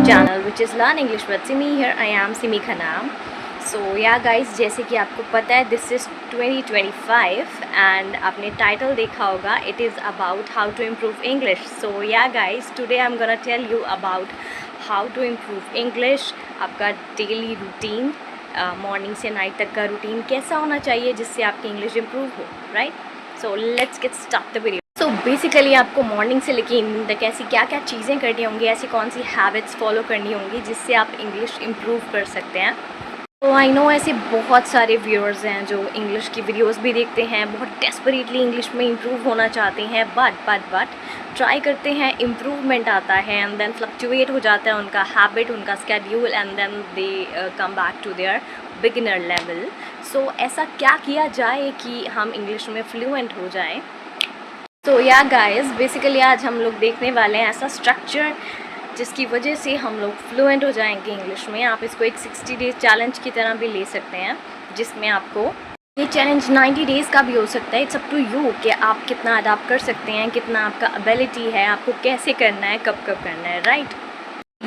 channel which is Learn English with Simi. Here I am Simi Khanam. So yeah guys, जैसे कि आपको पता है this is 2025 and आपने title देखा होगा, it is about how to improve English. So yeah guys, today I'm gonna tell you about how to improve English. आपका daily routine, morning से नाइट तक का रूटीन कैसा होना चाहिए जिससे आपकी इंग्लिश इम्प्रूव हो, right? So let's get start the video. So basically आपको मॉर्निंग से लेकर इवनिंग तक ऐसी क्या क्या चीज़ें करनी होंगी, ऐसी कौन सी हैबिट्स फॉलो करनी होंगी जिससे आप इंग्लिश इम्प्रूव कर सकते हैं। तो आई नो ऐसे बहुत सारे व्यूअर्स हैं जो इंग्लिश की वीडियोस भी देखते हैं, बहुत डेस्परेटली इंग्लिश में इम्प्रूव होना चाहते हैं, बट ट्राई करते हैं, इम्प्रूवमेंट आता है एंड देन फ्लक्चुएट हो जाता है उनका हैबिट, उनका schedule and then they come back to their beginner level. So ऐसा क्या किया जाए कि हम इंग्लिश में फ्लुएंट हो जाए। तो या गाइस, बेसिकली आज हम लोग देखने वाले हैं ऐसा स्ट्रक्चर जिसकी वजह से हम लोग फ्लुएंट हो जाएंगे इंग्लिश में। आप इसको एक 60 डेज चैलेंज की तरह भी ले सकते हैं, जिसमें आपको ये चैलेंज 90 डेज़ का भी हो सकता है। इट्स अप टू यू कि आप कितना अडाप्ट कर सकते हैं, कितना आपका एबिलिटी है, आपको कैसे करना है, कब कब करना है, राइट?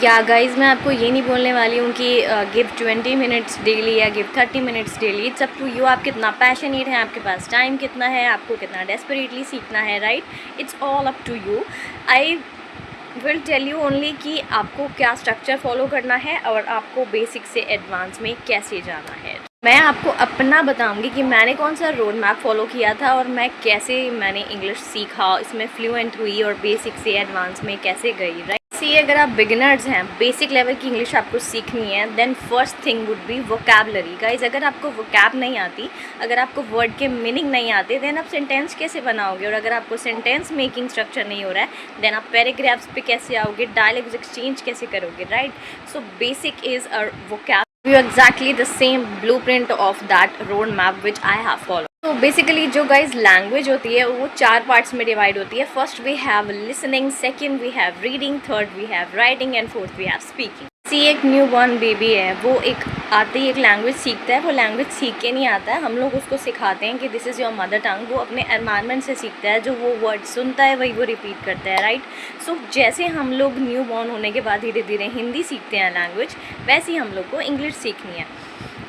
या गाइस, मैं आपको ये नहीं बोलने वाली हूँ कि गिव 20 मिनट्स डेली या give 30 minutes daily. It's up to you, आप कितना पैशनेट हैं, आपके पास टाइम कितना है, आपको कितना डेस्परेटली सीखना है, right? It's all up to you. I will tell you only कि आपको क्या स्ट्रक्चर फॉलो करना है और आपको बेसिक से एडवांस में कैसे जाना है। मैं आपको अपना बताऊंगी कि मैंने कौन सा रोड मैप फॉलो किया था और मैं कैसे मैंने इंग्लिश सीखा, इसमें फ्लुएंट हुई और बेसिक से एडवांस में कैसे गई, राइट? सी, अगर आप बिगिनर्स हैं, बेसिक लेवल की इंग्लिश आपको सीखनी है, then first thing would be vocabulary. Guys, अगर आपको वोकैब नहीं आती, अगर आपको वर्ड के मीनिंग नहीं आते, देन आप सेंटेंस कैसे बनाओगे? और अगर आपको सेंटेंस मेकिंग स्ट्रक्चर नहीं हो रहा है, देन आप पैराग्राफ्स पे कैसे आओगे, डायलॉग्स एक्सचेंज कैसे करोगे, right? So basic is a vocab exactly the same blueprint of that road map which I have followed. तो बेसिकली जो गाइज लैंग्वेज होती है वो 4 पार्ट्स में डिवाइड होती है। First we have listening, second we have reading, third we have writing and fourth we have speaking. See, एक new born baby है, वो एक आते ही एक लैंग्वेज सीखता है। वो लैंग्वेज सीख के नहीं आता है, हम लोग उसको सिखाते हैं कि this is your mother tongue. वो अपने एनवायरनमेंट से सीखता है, जो वो वर्ड सुनता है वही वो रिपीट करता है, राइट? सो जैसे हम लोग न्यू बॉर्न होने के बाद धीरे धीरे हिंदी सीखते हैं लैंग्वेज, वैसे ही हम लोग को इंग्लिश सीखनी है।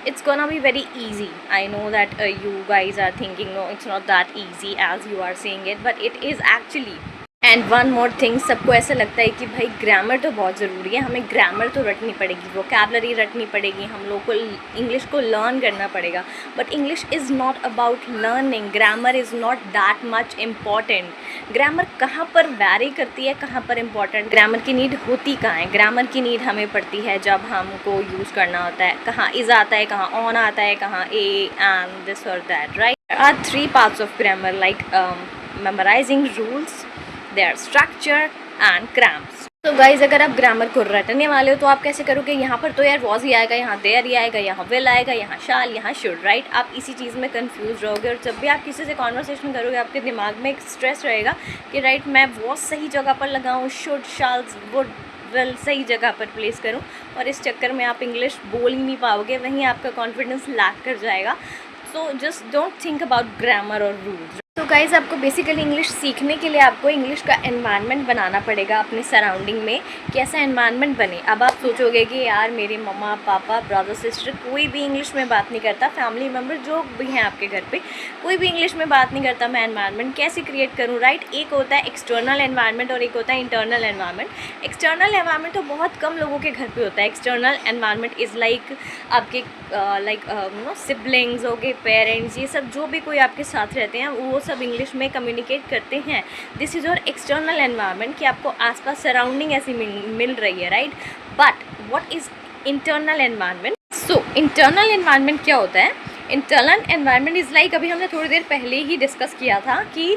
It's gonna be very easy. I know that you guys are thinking, no, it's not that easy as you are saying it, but it is actually. And one more thing, सबको ऐसा लगता है कि भाई grammar तो बहुत ज़रूरी है, हमें ग्रामर तो रटनी पड़ेगी, वोकैबुलरी रटनी पड़ेगी, हम लोग को इंग्लिश को लर्न करना पड़ेगा। But English is not about learning, grammar is not that much important. Grammar कहाँ पर वैरी करती है, कहाँ पर इम्पॉर्टेंट, ग्रामर की नीड होती कहाँ है? ग्रामर की नीड हमें पड़ती है जब हमको यूज़ करना होता है, कहाँ इज़ आता है, कहाँ ऑन आता है, कहाँ ए एंड दिस और that, right? There are 3 parts of grammar like memorising rules, their structure and cramps. तो गाइज, अगर आप ग्रामर को रटने वाले हो तो आप कैसे करोगे? यहाँ पर तो यार वॉज ही आएगा, यहाँ देयर ही आएगा, यहाँ विल आएगा, यहाँ शाल, यहाँ शुड, राइट? आप इसी चीज़ में कंफ्यूज रहोगे और जब भी आप किसी से कॉन्वर्सेशन करोगे आपके दिमाग में एक स्ट्रेस रहेगा कि राइट, मैं वॉज सही जगह पर लगाऊँ, शुड, शाल, वुड, विल सही जगह पर प्लेस करूँ, और इस चक्कर में आप इंग्लिश बोल ही नहीं पाओगे, वहीं आपका कॉन्फिडेंस लैक कर जाएगा। So just don't think about grammar और रूल्स। तो गाइज़, आपको बेसिकली इंग्लिश सीखने के लिए आपको इंग्लिश का एनवायरनमेंट बनाना पड़ेगा अपने सराउंडिंग में। कैसा एनवायरनमेंट बने? अब आप सोचोगे कि यार मेरे मम्मा पापा ब्रदर सिस्टर कोई भी इंग्लिश में बात नहीं करता, फैमिली मेम्बर जो भी हैं आपके घर पे कोई भी इंग्लिश में बात नहीं करता, मैं एनवायरनमेंट कैसे क्रिएट करूँ, राइट? एक होता है एक्सटर्नल एनवायरनमेंट और एक होता है इंटरनल एनवायरनमेंट। एक्सटर्नल एनवायरनमेंट तो बहुत कम लोगों के घर पर होता है। एक्सटर्नल एनवायरनमेंट इज़ लाइक आपके सिबलिंग्स हो गए, पेरेंट्स, ये सब जो भी कोई आपके साथ रहते हैं वो सब इंग्लिश में कम्युनिकेट करते हैं। This is your external environment कि आपको आसपास सराउंडिंग ऐसी मिल रही है, right? But what is internal environment? So internal environment क्या होता है? इंटरनल एनवायरनमेंट इज़ लाइक, अभी हमने थोड़ी देर पहले ही डिस्कस किया था कि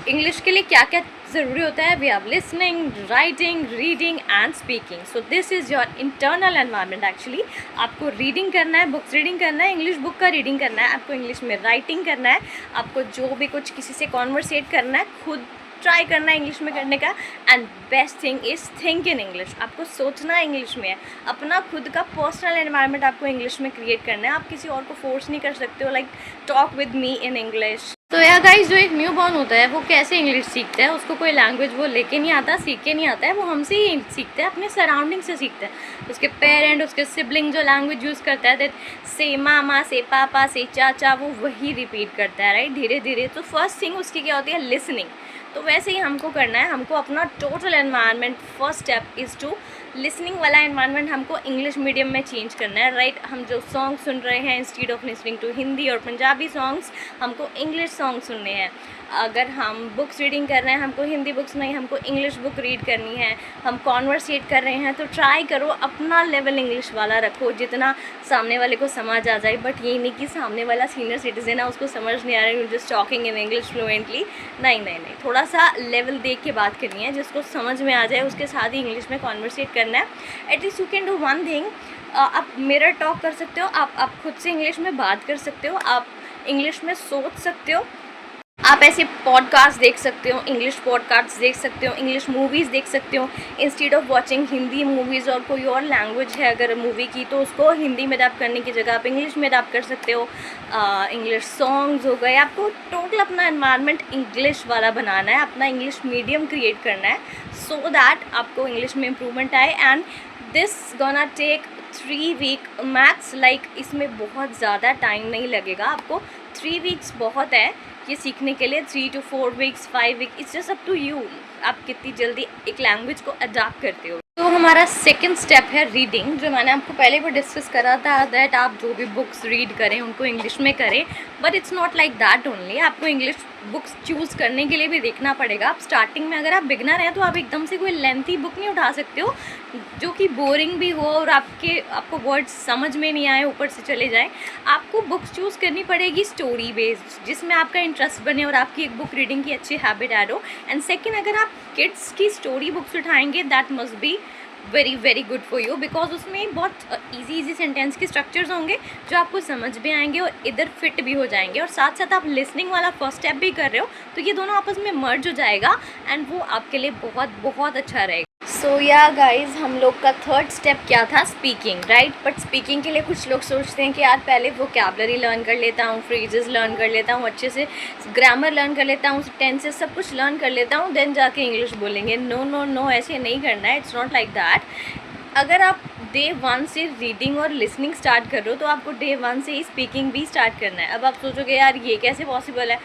इंग्लिश के लिए क्या क्या ज़रूरी होता है। We have listening, writing, reading and speaking. So this is your internal environment. Actually आपको रीडिंग करना है, बुक्स रीडिंग करना है, इंग्लिश बुक का रीडिंग करना है, आपको इंग्लिश में राइटिंग करना है, आपको जो भी कुछ किसी से कॉन्वर्सेट करना है, खुद ट्राई करना है इंग्लिश में करने का। And best thing is think in English, आपको सोचना इंग्लिश में है, अपना खुद का पर्सनल एनवायरनमेंट आपको इंग्लिश में क्रिएट करना है। आप किसी और को फोर्स नहीं कर सकते हो like talk with me in English. तो यार गाइस, जो एक न्यू बॉर्न होता है वो कैसे इंग्लिश सीखता है, उसको कोई लैंग्वेज वो लेके नहीं आता, सीख के नहीं आता है, वो हमसे ही सीखता है, अपने सराउंडिंग से सीखता है। उसके पेरेंट, उसके सिबलिंग जो लैंग्वेज यूज़ करता है, दैट से मामा, से पापा, से चाचा, वो वही रिपीट करता है, राइट, धीरे धीरे। तो फर्स्ट थिंग उसकी क्या होती है, लिसनिंग। तो वैसे ही हमको करना है, हमको अपना total environment, first step is to listening वाला एनवायरनमेंट हमको इंग्लिश मीडियम में चेंज करना है, राइट। हम जो सॉन्ग सुन रहे हैं, instead of listening to Hindi और पंजाबी सॉन्ग्स, हमको इंग्लिश सॉन्ग सुनने हैं। अगर हम बुक्स रीडिंग कर रहे हैं, हमको हिंदी बुक्स नहीं, हमको इंग्लिश बुक रीड करनी है। हम कॉन्वर्सेट कर रहे हैं तो ट्राई करो अपना लेवल इंग्लिश वाला रखो, जितना सामने वाले को समझ आ जाए। बट ये नहीं कि सामने वाला सीनियर सिटीजन है, उसको समझ नहीं आ रहा है, just talking in English fluently. नहीं नहीं नहीं, थोड़ा सा लेवल देख के बात करनी है, जिसको समझ में आ जाए उसके साथ ही इंग्लिश में कॉन्वर्सेट करना है। At least you can do one thing, आप मिरर टॉक कर सकते हो, आप खुद से इंग्लिश में बात कर सकते हो, आप इंग्लिश में सोच सकते हो, आप ऐसे पॉडकास्ट देख सकते हो, इंग्लिश पॉडकास्ट देख सकते हो, इंग्लिश मूवीज़ देख सकते हो instead of watching Hindi movies. और कोई और लैंग्वेज है अगर मूवी की, तो उसको हिंदी में डब करने की जगह आप इंग्लिश में डब कर सकते हो। इंग्लिश सॉन्ग्स हो गए, आपको टोटल अपना एनवायरनमेंट इंग्लिश वाला बनाना है, अपना इंग्लिश मीडियम क्रिएट करना है, सो दैट आपको इंग्लिश में इम्प्रूवमेंट आए। And this gonna take 3 week max, like इसमें बहुत ज़्यादा टाइम नहीं लगेगा आपको, 3 वीक्स बहुत है ये सीखने के लिए। 3 to 4 weeks, 5 week, it's just up to you, आप कितनी जल्दी एक लैंग्वेज को अडॉप्ट करते हो। तो हमारा सेकंड स्टेप है रीडिंग, जो मैंने आपको पहले भी डिस्कस करा था, दैट आप जो भी बुक्स रीड करें उनको इंग्लिश में करें। But it's not like that only, आपको इंग्लिश बुक्स चूज़ करने के लिए भी देखना पड़ेगा। आप स्टार्टिंग में अगर आप बिगनर हैं तो आप एकदम से कोई लेंथी बुक नहीं उठा सकते हो जो कि बोरिंग भी हो और आपको वर्ड्स समझ में नहीं आए, ऊपर से चले जाए। आपको बुक्स चूज़ करनी पड़ेगी स्टोरी बेस्ड, जिसमें आपका इंटरेस्ट बने और आपकी एक बुक रीडिंग की अच्छी हैबिट ऐड हो। एंड सेकेंड, अगर आप किड्स की स्टोरी बुक्स उठाएंगे, that must be very very good for you, because उसमें बहुत इजी सेंटेंस के स्ट्रक्चर्स होंगे जो आपको समझ भी आएंगे और इधर फिट भी हो जाएंगे, और साथ साथ आप लिसनिंग वाला फर्स्ट स्टेप भी कर रहे हो, तो ये दोनों आपस में मर्ज हो जाएगा एंड वो आपके लिए बहुत बहुत अच्छा रहेगा। सो या गाइज, हम लोग का थर्ड स्टेप क्या था, स्पीकिंग, राइट। बट स्पीकिंग के लिए कुछ लोग सोचते हैं कि यार पहले वोकैबलरी लर्न कर लेता हूँ, फ्रेजेस लर्न कर लेता हूँ, अच्छे से ग्रामर लर्न कर लेता हूँ, टेंसेस सब कुछ लर्न कर लेता हूँ, देन जाके इंग्लिश बोलेंगे। नो नो नो, ऐसे नहीं करना है, इट्स नॉट लाइक दैट। अगर आप डे 1 से रीडिंग और लिसनिंग स्टार्ट कर रहे हो तो आपको डे 1 से ही स्पीकिंग भी स्टार्ट करना है। अब आप सोचोगे यार ये कैसे पॉसिबल है,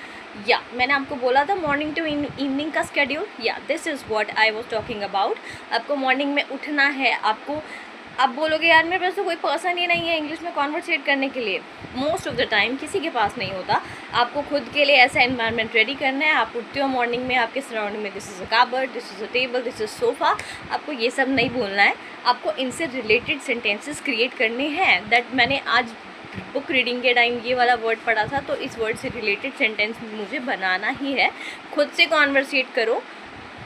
या मैंने आपको बोला था मॉर्निंग टू इवनिंग का स्केड्यूल, या this is what I was talking about. आपको मॉर्निंग में उठना है, आप बोलोगे यार मेरे पास तो कोई पर्सन ही नहीं है इंग्लिश में कॉन्वर्सेट करने के लिए। मोस्ट ऑफ द टाइम किसी के पास नहीं होता। आपको खुद के लिए ऐसा एनवायरनमेंट रेडी करना है। आप उठते हो मॉर्निंग में, आपके सराउंडिंग में this is a cupboard, this is a table, this is sofa, आपको ये सब नहीं बोलना है। आपको इनसे रिलेटेड सेंटेंसेस क्रिएट करने हैं। दैट मैंने आज बुक रीडिंग के टाइम ये वाला वर्ड पढ़ा था, तो इस वर्ड से रिलेटेड सेंटेंस मुझे बनाना ही है। खुद से कॉन्वर्सेट करो,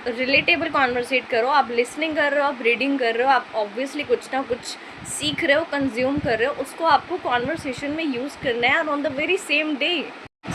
रिलेटेबल कॉन्वर्सेट करो। आप लिसनिंग कर रहे हो, आप रीडिंग कर रहे हो, आप ऑब्वियसली कुछ ना कुछ सीख रहे हो, कंज्यूम कर रहे हो, उसको आपको कॉन्वर्सेशन में यूज़ करना है on the very same day.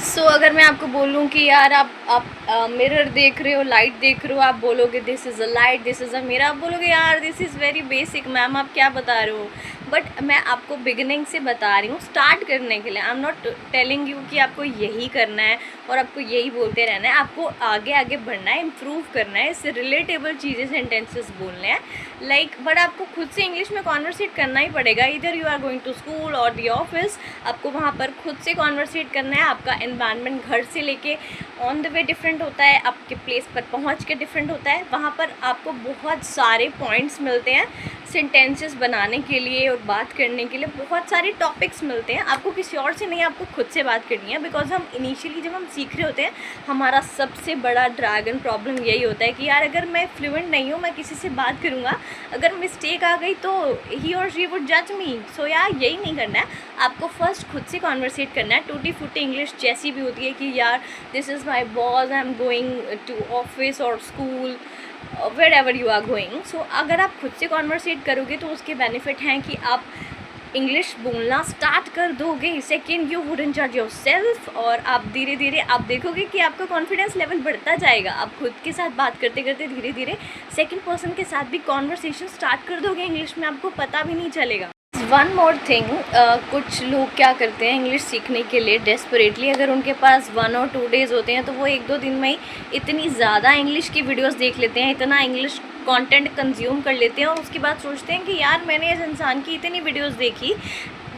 So अगर मैं आपको बोलूँ कि यार आप मिरर देख रहे हो, लाइट देख रहे हो, आप बोलोगे this is a light, this is a mirror, आप बोलोगे यार this is very basic ma'am, आप क्या बता रहे हो। बट मैं आपको बिगिनिंग से बता रही हूँ, स्टार्ट करने के लिए। I am not telling you कि आपको यही करना है और आपको यही बोलते रहना है। आपको आगे आगे बढ़ना है, इम्प्रूव करना है, इससे रिलेटेबल चीज़ें, सेंटेंसेस बोलने हैं लाइक। बट आपको खुद से इंग्लिश में कॉन्वर्सेट करना ही पड़ेगा। इधर you are going to school और दी ऑफिस, आपको वहाँ पर खुद से कॉन्वर्सेट करना है। आपका एनवायरनमेंट घर से लेके ऑन द वे डिफरेंट होता है, आपके प्लेस पर पहुँच के डिफरेंट होता है। वहाँ पर आपको बहुत सारे पॉइंट्स मिलते हैं सेंटेंसेस बनाने के लिए और बात करने के लिए, बहुत सारे टॉपिक्स मिलते हैं। आपको किसी और से नहीं, आपको खुद से बात करनी है। बिकॉज हम इनिशियली जब हम सीख रहे होते हैं, हमारा सबसे बड़ा ड्रैगन प्रॉब्लम यही होता है कि यार अगर मैं फ्लुएंट नहीं हूँ, मैं किसी से बात करूँगा, अगर मिस्टेक आ गई तो ही और शी वुड जज मी। सो यार यही नहीं करना है, आपको फर्स्ट खुद से कॉन्वर्सेट करना है। टूटी फूटी इंग्लिश जैसी भी होती है कि यार this is my boss, I am going to office और school, wherever you are going. So अगर आप खुद से कॉन्वर्सेट करोगे तो उसके बेनिफिट हैं कि आप इंग्लिश बोलना स्टार्ट कर दोगे, सेकेंड यू वुडंट जज योरसेल्फ, और आप धीरे धीरे आप देखोगे कि आपका कॉन्फिडेंस लेवल बढ़ता जाएगा। आप खुद के साथ बात करते करते धीरे धीरे सेकेंड पर्सन के साथ भी कॉन्वर्सेशन स्टार्ट कर दोगे इंग्लिश में, आपको पता भी नहीं चलेगा। वन मोर थिंग, कुछ लोग क्या करते हैं इंग्लिश सीखने के लिए डेस्परेटली, अगर उनके पास 1 और 2 डेज़ होते हैं तो वो 1-2 दिन में ही इतनी ज़्यादा इंग्लिश की वीडियोस देख लेते हैं, इतना इंग्लिश कंटेंट कंज्यूम कर लेते हैं, और उसके बाद सोचते हैं कि यार मैंने इस इंसान की इतनी वीडियोस देखी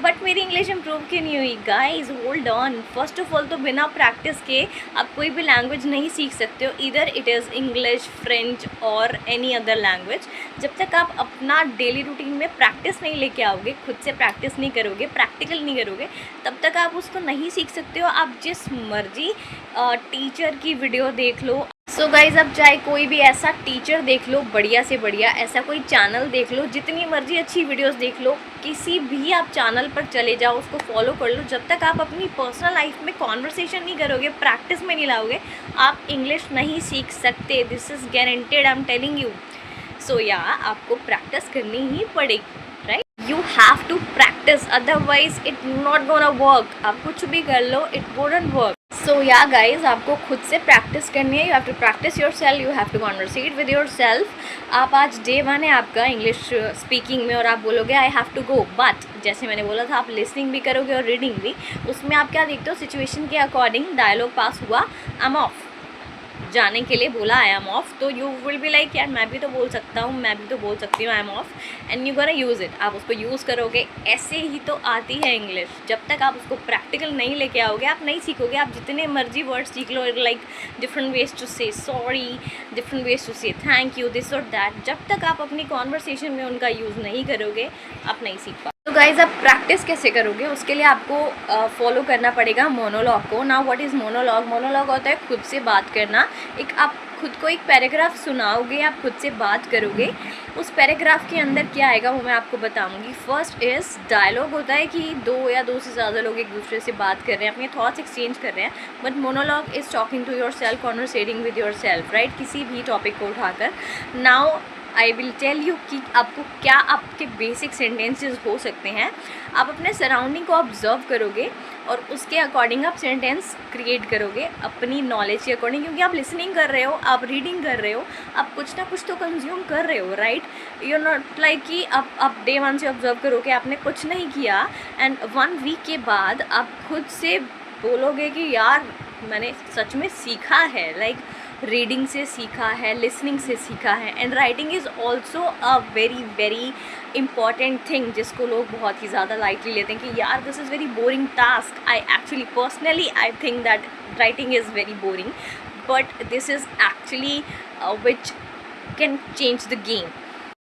बट मेरी इंग्लिश इम्प्रूव क्यों नहीं हुई। Guys hold on, first of all तो बिना प्रैक्टिस के आप कोई भी लैंग्वेज नहीं सीख सकते हो, इधर इट इज़ इंग्लिश, फ्रेंच और एनी अदर लैंग्वेज। जब तक आप अपना डेली रूटीन में प्रैक्टिस नहीं लेके आओगे, खुद से प्रैक्टिस नहीं करोगे, प्रैक्टिकल नहीं करोगे, तब तक आप उसको नहीं सीख सकते हो। आप जिस मर्जी टीचर की वीडियो देख लो, सो गाइज़ अब चाहे कोई भी ऐसा टीचर देख लो बढ़िया से बढ़िया, ऐसा कोई चैनल देख लो, जितनी मर्जी अच्छी वीडियोस देख लो, किसी भी आप चैनल पर चले जाओ, उसको फॉलो कर लो, जब तक आप अपनी पर्सनल लाइफ में कॉन्वर्सेशन नहीं करोगे, प्रैक्टिस में नहीं लाओगे, आप इंग्लिश नहीं सीख सकते। This is guaranteed, I am telling you. So yeah आपको प्रैक्टिस करनी ही पड़ेगी, right. You have to practice, otherwise it not gonna work. आप कुछ भी कर लो, it wouldn't work. So yeah guys आपको खुद से प्रैक्टिस करनी है, you have to practice yourself, you have to conversate with yourself. आप आज डे 1 है आपका इंग्लिश स्पीकिंग में और आप बोलोगे I have to go, but जैसे मैंने बोला था आप लिसनिंग भी करोगे और रीडिंग भी। उसमें आप क्या देखते हो, सिचुएशन के अकॉर्डिंग डायलॉग पास हुआ, आई एम ऑफ, जाने के लिए बोला आई एम ऑफ, तो यू विल बी लाइक यार मैं भी तो बोल सकता हूँ, मैं भी तो बोल सकती हूँ I am of, and you gonna use it. आप उसको यूज़ करोगे, ऐसे ही तो आती है इंग्लिश। जब तक आप उसको प्रैक्टिकल नहीं लेके आओगे आप नहीं सीखोगे। आप जितने मर्जी वर्ड सीख लो, लाइक डिफरेंट वेज टू से सॉरी, डिफरेंट वेज टू से थैंक यू, दिस और दैट, जब तक आप अपनी कॉन्वर्सेशन में उनका यूज़ नहीं करोगे आप नहीं सीख पाओगे। तो गाइज आप प्रैक्टिस कैसे करोगे, उसके लिए आपको फॉलो करना पड़ेगा मोनोलॉग को। ना व्हाट इज़ मोनोलॉग? मोनोलॉग होता है खुद से बात करना। एक आप खुद को एक पैराग्राफ सुनाओगे, आप खुद से बात करोगे, उस पैराग्राफ के अंदर क्या आएगा वो मैं आपको बताऊंगी। फर्स्ट इज़ डायलॉग, होता है कि 2 या 2 से ज़्यादा लोग एक दूसरे से बात कर रहे हैं, अपने थॉट्स एक्सचेंज कर रहे हैं। But monologue is talking to yourself, conversating with yourself, right, किसी भी टॉपिक को उठाकर। Now I will tell you कि आपको क्या आपके बेसिक सेंटेंसेस हो सकते हैं। आप अपने सराउंडिंग को ऑब्जर्व करोगे और उसके अकॉर्डिंग आप सेंटेंस क्रिएट करोगे अपनी नॉलेज के अकॉर्डिंग, क्योंकि आप लिसनिंग कर रहे हो, आप रीडिंग कर रहे हो, आप कुछ ना कुछ तो कंज्यूम कर रहे हो, राइट। यू नॉट लाइक कि आप डे 1 से ऑब्जर्व करोगे आपने कुछ नहीं किया एंड 1 वीक के बाद आप खुद से बोलोगे कि यार मैंने सच में सीखा है, लाइक रीडिंग से सीखा है, लिसनिंग से सीखा है। And writing is also a very very important thing, जिसको लोग बहुत ही ज़्यादा लाइटली लेते हैं कि यार this is very boring task. I actually personally I think that writing is very boring, but this is actually which can change the game.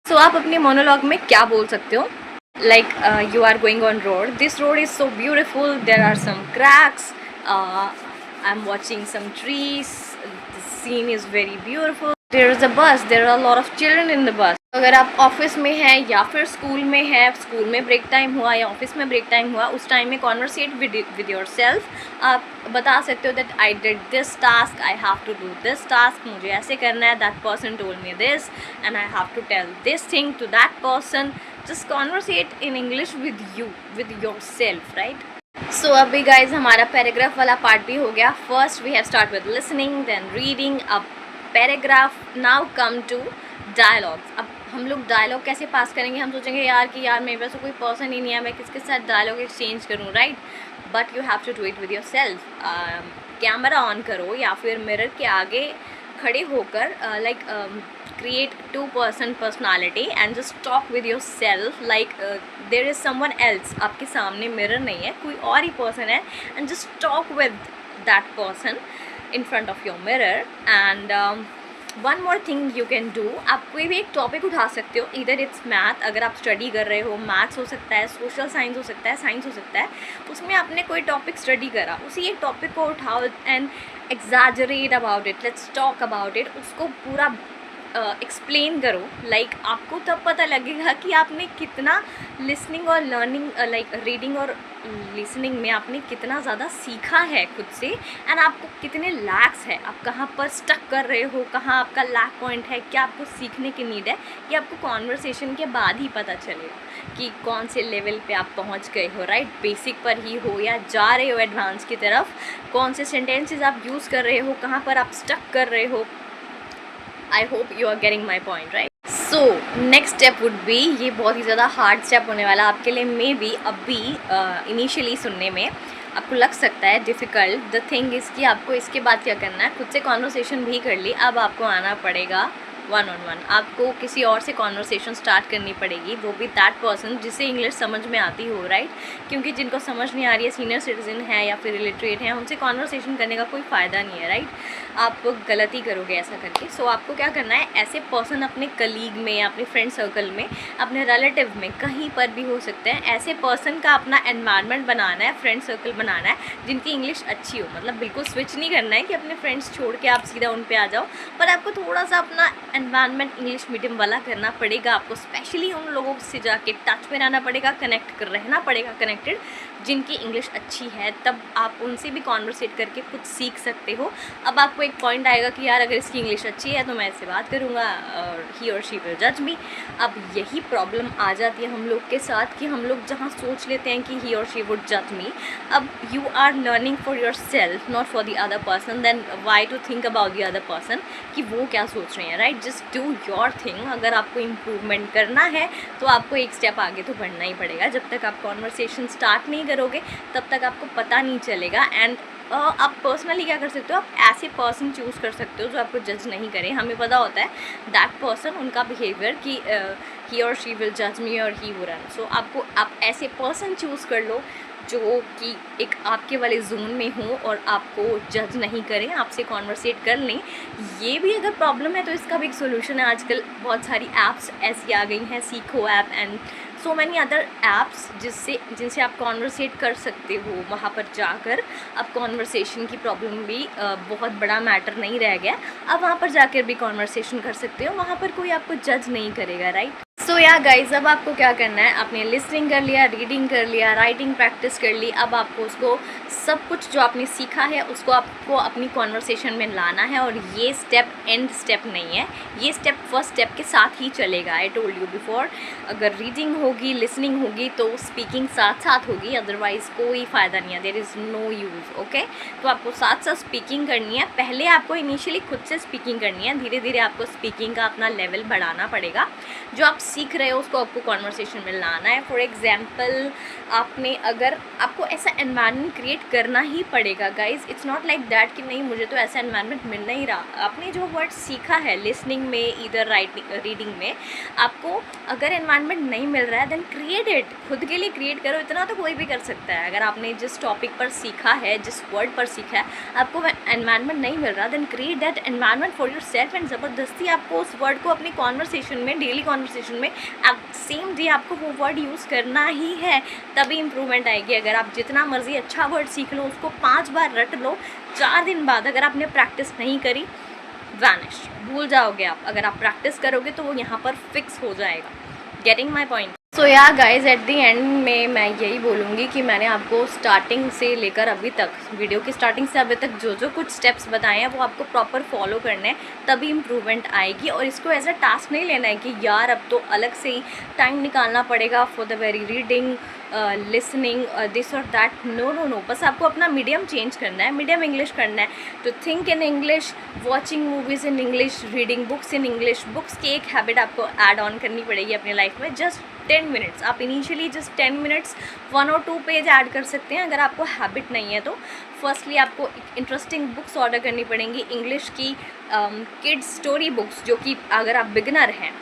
So आप अपने मोनोलॉग में क्या बोल सकते हो, like you are going on road, this road is so beautiful, there are some cracks, I'm watching some trees, the scene is very beautiful, there is a bus, there are a lot of children in the bus। अगर आप office में हैं या फिर school में है, school में break time हुआ या ऑफिस में ब्रेक टाइम हुआ, उस टाइम में कॉन्वर्सेट विद योर सेल्फ। आप बता सकते हो that I did this task, I have to do this task, मुझे ऐसे करना है, that person told me this and I have to tell this thing to that person. Just conversate in English with you, with yourself, right. So अभी guys हमारा paragraph वाला part भी हो गया। First we have start with listening, then reading, अब paragraph. Now come to dialogues. अब हम लोग डायलॉग कैसे पास करेंगे, हम सोचेंगे यार कि यार मेरे पास तो कोई पर्सन ही नहीं है, मैं किसके साथ डायलॉग एक्सचेंज करूँ, right. But you have to do it with yourself. Camera on करो या फिर मिरर के आगे खड़े होकर like create 2-person personality and just talk with yourself like there is someone else, आपके सामने मिरर नहीं है, कोई और ही पर्सन है, and just talk with that person in front of your mirror। and one more thing you can do, आप कोई भी एक टॉपिक उठा सकते हो, इधर इट्स मैथ, अगर आप स्टडी कर रहे हो, मैथ्स हो सकता है, सोशल साइंस हो सकता है, साइंस हो सकता है, उसमें आपने कोई टॉपिक स्टडी करा, उसी एक टॉपिक को उठाओ and exaggerate about it, let's talk about it, उसको पूरा एक्सप्लेन करो। लाइक आपको तब पता लगेगा कि आपने कितना लिसनिंग और लर्निंग, लाइक रीडिंग और लिसनिंग में आपने कितना ज़्यादा सीखा है खुद से, एंड आपको कितने लैक्स है, आप कहाँ पर स्टक कर रहे हो, कहाँ आपका लैक पॉइंट है, क्या आपको सीखने की नीड है, ये आपको कॉन्वर्सेशन के बाद ही पता चलेगा। कि कौन से लेवल पे आप पहुंच गए हो, राइट। बेसिक पर ही हो या जा रहे हो एडवांस की तरफ, कौन से सेंटेंसेस आप यूज़ कर रहे हो, कहाँ पर आप स्टक कर रहे हो। I hope you are getting my point, right. So next step would be, ये बहुत ही ज़्यादा हार्ड स्टेप होने वाला आपके लिए, मे बी अभी इनिशियली सुनने में आपको लग सकता है डिफ़िकल्ट। द थिंग इज़ कि आपको इसके बाद क्या करना है, खुद से कॉन्वर्सेशन भी कर ली, अब आपको आना पड़ेगा 1-on-1। आपको किसी और से कॉन्वर्सेशन स्टार्ट करनी पड़ेगी, वो भी दैट पर्सन जिसे इंग्लिश समझ में आती हो, राइट। क्योंकि जिनको समझ नहीं आ रही है, सीनियर सिटीजन है या फिर इलिटरेट हैं, उनसे कॉन्वर्सेशन करने का कोई फ़ायदा नहीं है, राइट। आप गलती करोगे ऐसा करके। सो आपको क्या करना है, ऐसे पर्सन अपने कलीग में या अपने फ्रेंड सर्कल में, अपने रिलेटिव में, कहीं पर भी हो सकते हैं, ऐसे पर्सन का अपना एनवायरनमेंट बनाना है, फ्रेंड सर्कल बनाना है जिनकी इंग्लिश अच्छी हो। मतलब बिल्कुल स्विच नहीं करना है कि अपने फ्रेंड्स छोड़ के आप सीधा उन पे आ जाओ, पर आपको थोड़ा सा अपना एनवायरनमेंट इंग्लिश मीडियम वाला करना पड़ेगा। आपको स्पेशली उन लोगों से जाके टच में रहना पड़ेगा, रहना पड़ेगा कनेक्टेड, जिनकी इंग्लिश अच्छी है। तब आप उनसे भी कॉन्वर्सेट करके कुछ सीख सकते हो। अब आपको एक पॉइंट आएगा कि यार अगर इसकी इंग्लिश अच्छी है तो मैं इससे बात करूँगा और ही और शी विल जज मी। अब यही प्रॉब्लम आ जाती है हम लोग के साथ कि हम लोग जहाँ सोच लेते हैं कि ही और शी वुड जज मी, अब you are learning for yourself, not for the other person, then why to think about the other person कि वो क्या सोच रहे हैं, right. Just do your thing. अगर आपको इम्प्रूवमेंट करना है तो आपको एक स्टेप आगे तो बढ़ना ही पड़ेगा। जब तक आप कॉन्वर्सेशन स्टार्ट नहीं करोगे तब तक आपको पता नहीं चलेगा। एंड आप पर्सनली क्या कर सकते हो, आप ऐसे पर्सन चूज़ कर सकते हो जो आपको जज नहीं करें। हमें पता होता है दैट पर्सन, उनका बिहेवियर कि ही और शी विल जज मी और ही वुडंट। सो आपको आप ऐसे पर्सन चूज़ कर लो जो कि एक आपके वाले जोन में हो और आपको जज नहीं करें, आपसे कॉन्वर्सेट कर लें। ये भी अगर प्रॉब्लम है तो इसका भी एक सोल्यूशन है। आजकल बहुत सारी ऐप्स ऐसी आ गई हैं, सीखो app and so many other apps जिनसे आप कॉन्वर्सेट कर सकते हो। वहाँ पर जाकर अब कॉन्वर्सेशन की प्रॉब्लम भी बहुत बड़ा मैटर नहीं रह गया। अब वहाँ पर जाकर भी कॉन्वर्सेशन कर सकते हो, वहाँ पर कोई आपको जज नहीं करेगा, राइट। सो या गाइज, अब आपको क्या करना है, आपने लिसनिंग कर लिया, रीडिंग कर लिया, राइटिंग प्रैक्टिस कर ली। अब आपको उसको सब कुछ जो आपने सीखा है उसको आपको अपनी कॉन्वर्सेशन में लाना है। और ये स्टेप एंड स्टेप नहीं है, ये स्टेप फर्स्ट स्टेप के साथ ही चलेगा। आई टोल्ड यू बिफोर, अगर रीडिंग होगी, लिसनिंग होगी तो स्पीकिंग साथ साथ होगी, अदरवाइज़ कोई फ़ायदा नहीं है, there is no use. Okay, तो आपको साथ साथ स्पीकिंग करनी है। पहले आपको इनिशियली खुद से स्पीकिंग करनी है, धीरे धीरे आपको स्पीकिंग का अपना लेवल बढ़ाना पड़ेगा। जो आप सीख रहे हो उसको आपको कॉन्वर्सेशन में लाना है। फॉर एग्जाम्पल, आपने अगर आपको ऐसा एनवायरनमेंट क्रिएट करना ही पड़ेगा guys. It's not like that कि नहीं मुझे तो ऐसा एनवायरनमेंट मिल नहीं रहा। आपने जो वर्ड सीखा है लिसनिंग में, इधर रीडिंग में, आपको अगर एनवायरनमेंट नहीं मिल रहा है देन क्रिएट इट, खुद के लिए क्रिएट करो। इतना तो कोई भी कर सकता है। अगर आपने जिस टॉपिक पर सीखा है, जिस वर्ड पर सीखा है, आपको एनवायरनमेंट नहीं मिल रहा, then create that environment for yourself. And ज़बरदस्ती आपको उस वर्ड को अपनी कॉन्वर्सेशन में, डेली कॉन्वर्सेशन में सेम डे आपको वो वर्ड यूज़ करना ही है, तभी इम्प्रूवमेंट आएगी। अगर आप जितना मर्जी अच्छा वर्ड सीख लो, उसको 5 बार रट लो, 4 दिन बाद अगर आपने प्रैक्टिस नहीं करी, वैनिश, भूल जाओगे आप। अगर आप प्रैक्टिस करोगे तो वो यहाँ पर फिक्स हो जाएगा। Getting my point. So yeah guys, at the and में मैं यही बोलूँगी कि मैंने आपको स्टार्टिंग से लेकर अभी तक, वीडियो की स्टार्टिंग से अभी तक जो जो कुछ स्टेप्स बताए हैं वो आपको प्रॉपर फॉलो करने हैं, तभी इम्प्रूवमेंट आएगी। और इसको एज अ टास्क नहीं लेना है कि यार अब तो अलग से ही टाइम निकालना पड़ेगा for the very reading, listening, this और दैट। नो नो नो, बस आपको अपना मीडियम चेंज करना है, मीडियम इंग्लिश करना है। To think in English, watching movies in English, reading books in English. Books की एक हैबिट आपको ऐड ऑन करनी पड़ेगी अपनी लाइफ में। जस्ट 10 मिनट्स, आप इनिशियली जस्ट 10 मिनट्स 1 और 2 पेज ऐड कर सकते हैं। अगर आपको हैबिट नहीं है तो फर्स्टली आपको इंटरेस्टिंग बुक्स ऑर्डर करनी पड़ेंगी, इंग्लिश की किड्स स्टोरी बुक्स, जो कि अगर आप बिगनर हैं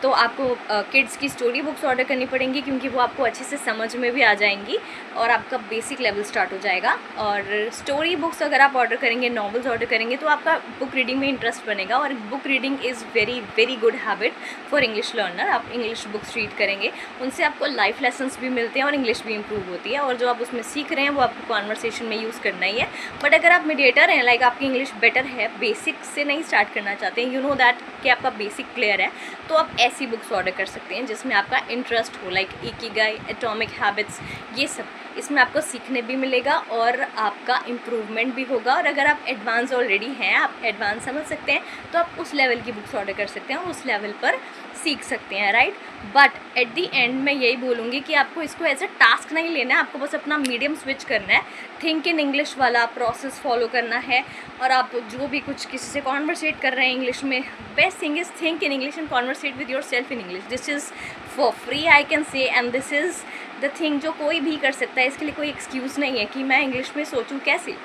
तो आपको किड्स की स्टोरी बुक्स ऑर्डर करनी पड़ेंगी, क्योंकि वो आपको अच्छे से समझ में भी आ जाएंगी और आपका बेसिक लेवल स्टार्ट हो जाएगा। और स्टोरी बुक्स अगर आप ऑर्डर करेंगे, नॉवेल्स ऑर्डर करेंगे, तो आपका बुक रीडिंग में इंटरेस्ट बनेगा। और book reading is very very good habit for English learner. आप इंग्लिश बुक्स रीड करेंगे, उनसे आपको लाइफ लेसन्स भी मिलते हैं और इंग्लिश भी इंप्रूव होती है। और जो आप उसमें सीख रहे हैं वो आपको कॉन्वर्सेशन में यूज़ करना ही है। बट अगर आप मीडिएटर हैं, लाइक आपकी इंग्लिश बेटर है, बेसिक से नहीं स्टार्ट करना चाहते हैं, यू नो दैट कि आपका बेसिक क्लियर है, तो आप ऐसी बुक्स ऑर्डर कर सकते हैं जिसमें आपका इंटरेस्ट हो, लाइक इकिगाई, एटॉमिक हैबिट्स, ये सब। इसमें आपको सीखने भी मिलेगा और आपका इम्प्रूवमेंट भी होगा। और अगर आप एडवांस ऑलरेडी हैं, आप एडवांस समझ सकते हैं, तो आप उस लेवल की बुक्स ऑर्डर कर सकते हैं, उस लेवल पर सीख सकते हैं, right. But at the and मैं यही बोलूँगी कि आपको इसको एज अ टास्क नहीं लेना है, आपको बस अपना मीडियम स्विच करना है, थिंक इन इंग्लिश वाला प्रोसेस फॉलो करना है। और आप जो भी कुछ किसी से कॉन्वर्सेट कर रहे हैं इंग्लिश में, best thing is think in English and conversate with your self in English. This is for free I can say, and this is the thing जो कोई भी कर सकता है। इसके लिए कोई एक्सक्यूज़ नहीं है कि मैं इंग्लिश में सोचूं कैसे,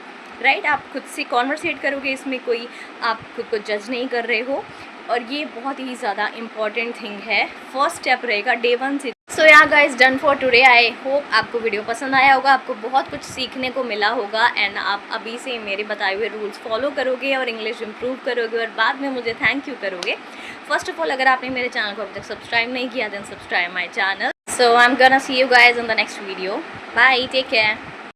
राइट। आप खुद से कॉन्वर्सेट करोगे, इसमें कोई आप खुद को जज नहीं कर रहे हो, और ये बहुत ही ज़्यादा इम्पॉर्टेंट थिंग है। फर्स्ट स्टेप रहेगा डे 1 से। सो या guys, done for today. I hope आपको वीडियो पसंद आया होगा, आपको बहुत कुछ सीखने को मिला होगा, एंड आप अभी से मेरे बताए हुए रूल्स फॉलो करोगे और इंग्लिश इम्प्रूव करोगे और बाद में मुझे थैंक यू करोगे। फर्स्ट ऑफ ऑल, अगर आपने मेरे चैनल को अभी तक सब्सक्राइब नहीं किया, then subscribe my channel. So I am gonna see you guys in the next video. Bye, take care.